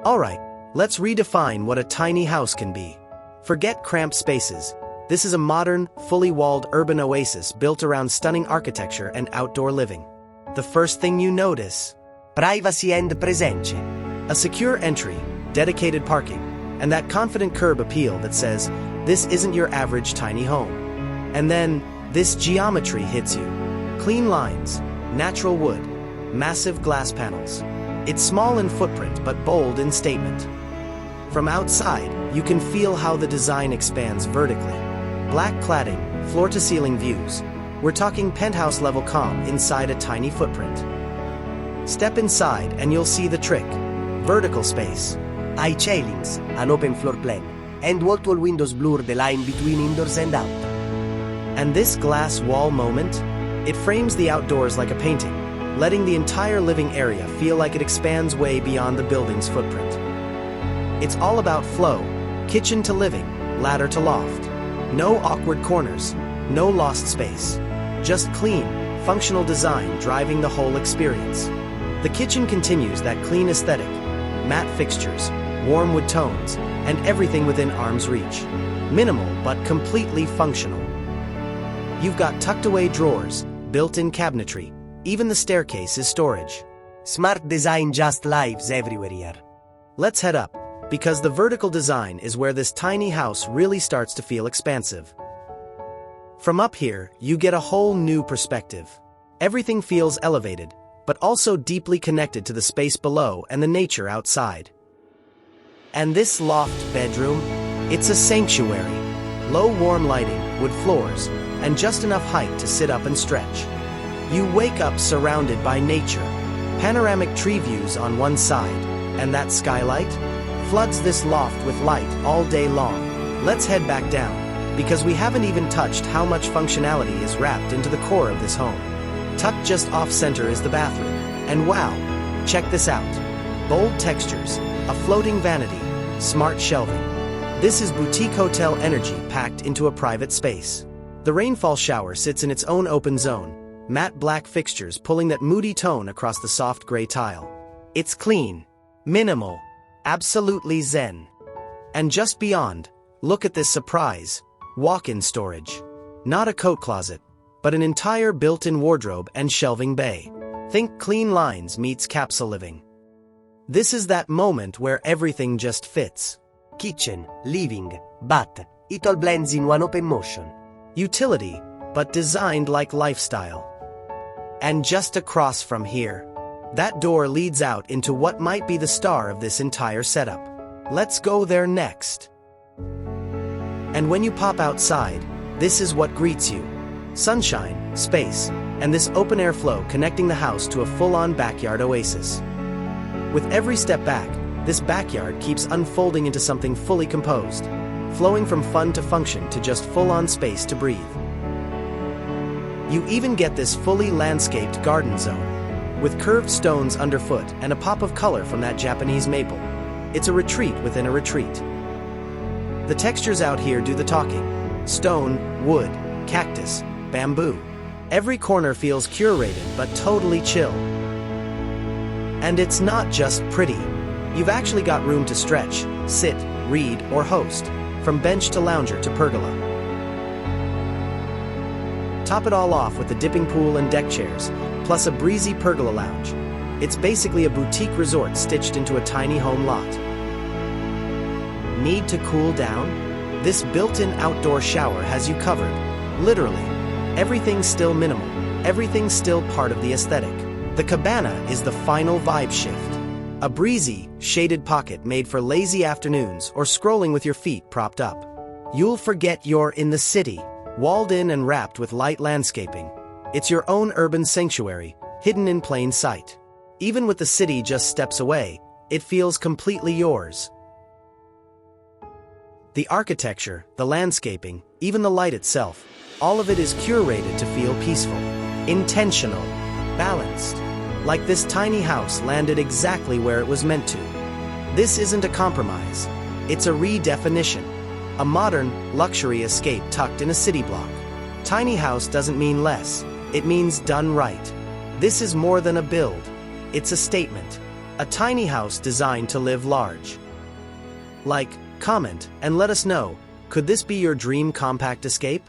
Alright, let's redefine what a tiny house can be. Forget cramped spaces. This is a modern, fully walled urban oasis built around stunning architecture and outdoor living. The first thing you notice: privacy and presence. A secure entry, dedicated parking, and that confident curb appeal that says, this isn't your average tiny home. And then, this geometry hits you. Clean lines, natural wood, massive glass panels. It's small in footprint but bold in statement. From outside, you can feel how the design expands vertically. Black cladding, floor-to-ceiling views. We're talking penthouse-level calm inside a tiny footprint. Step inside and you'll see the trick. Vertical space. High ceilings, an open floor plan, and wall-to-wall windows blur the line between indoors and out. And this glass wall moment? It frames the outdoors like a painting, letting the entire living area feel like it expands way beyond the building's footprint. It's all about flow, kitchen to living, ladder to loft. No awkward corners, no lost space. Just clean, functional design driving the whole experience. The kitchen continues that clean aesthetic, matte fixtures, warm wood tones, and everything within arm's reach. Minimal but completely functional. You've got tucked-away drawers, built-in cabinetry. Even the staircase is storage. Smart design just lives everywhere here. Let's head up, because the vertical design is where this tiny house really starts to feel expansive. From up here, you get a whole new perspective. Everything feels elevated, but also deeply connected to the space below and the nature outside. And this loft bedroom, it's a sanctuary. Low warm lighting, wood floors, and just enough height to sit up and stretch. You wake up surrounded by nature. Panoramic tree views on one side, and that skylight floods this loft with light all day long. Let's head back down, because we haven't even touched how much functionality is wrapped into the core of this home. Tucked just off-center is the bathroom, and wow, check this out. Bold textures, a floating vanity, smart shelving. This is boutique hotel energy packed into a private space. The Rainfall shower sits in its own open zone, matte black fixtures pulling that moody tone across the soft gray tile. It's clean, minimal, absolutely zen. And just beyond, look at this surprise: walk-in storage. Not a coat closet, but an entire built-in wardrobe and shelving bay. Think clean lines meets capsule living. This is that moment where everything just fits. Kitchen, living, bath, it all blends in one open motion. Utility, but designed like lifestyle. And just across from here, that door leads out into what might be the star of this entire setup. Let's go there next. And when you pop outside, this is what greets you. Sunshine, space, and this open-air flow connecting the house to a full-on backyard oasis. With every step back, this backyard keeps unfolding into something fully composed, flowing from fun to function to just full-on space to breathe. You even get this fully landscaped garden zone, with curved stones underfoot and a pop of color from that Japanese maple. It's a retreat within a retreat. The textures out here do the talking. Stone, wood, cactus, bamboo. Every corner feels curated but totally chill. And it's not just pretty. You've actually got room to stretch, sit, read, or host, from bench to lounger to pergola. Top it all off with the dipping pool and deck chairs, plus a breezy pergola lounge. It's basically a boutique resort stitched into a tiny home lot. Need to cool down? This built-in outdoor shower has you covered. Literally. Everything's still minimal. Everything's still part of the aesthetic. The Cabana is the final vibe shift. A breezy, shaded pocket made for lazy afternoons or scrolling with your feet propped up. You'll forget you're in the city, walled in and wrapped with light landscaping. It's your own urban sanctuary, hidden in plain sight. Even with the city just steps away, it feels completely yours. The architecture, the landscaping, even the light itself, all of it is curated to feel peaceful, intentional, balanced. Like this tiny house landed exactly where it was meant to. This isn't a compromise. It's a redefinition. A modern, luxury escape tucked in a city block. Tiny house doesn't mean less. It means done right. This is more than a build. It's a statement. A tiny house designed to live large. Like, comment, and let us know, could this be your dream compact escape?